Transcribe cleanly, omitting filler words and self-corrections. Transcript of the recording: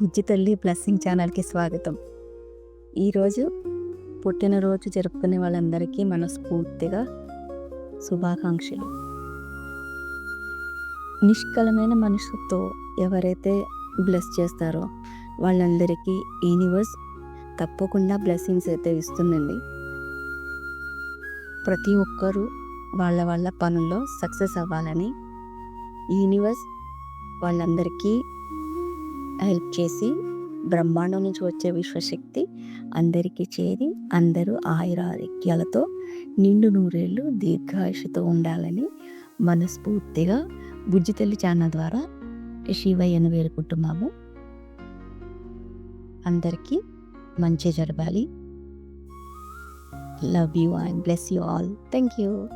బుజ్జి తల్లి బ్లెస్సింగ్ ఛానల్కి స్వాగతం. ఈరోజు పుట్టినరోజు జరుపుకునే వాళ్ళందరికీ మనస్ఫూర్తిగా శుభాకాంక్షలు. నిష్కలమైన మనసుతో ఎవరైతే బ్లెస్ చేస్తారో వాళ్ళందరికీ యూనివర్స్ తప్పకుండా బ్లెస్సింగ్స్ అయితే ఇస్తుందండి. ప్రతి ఒక్కరూ వాళ్ళ పనుల్లో సక్సెస్ అవ్వాలని యూనివర్స్ వాళ్ళందరికీ హెల్ప్ చేసి బ్రహ్మాండం నుంచి వచ్చే విశ్వశక్తి అందరికీ చేరి అందరూ ఆయురారోగ్యాలతో నిండు నూరేళ్ళు దీర్ఘాయుషతో ఉండాలని మనస్ఫూర్తిగా బుజ్జి తల్లి ఛానల్ ద్వారా శివయ్యను వేడుకుంటున్నాము. అందరికీ మంచి జరగాలి. Love you and bless you all. Thank you.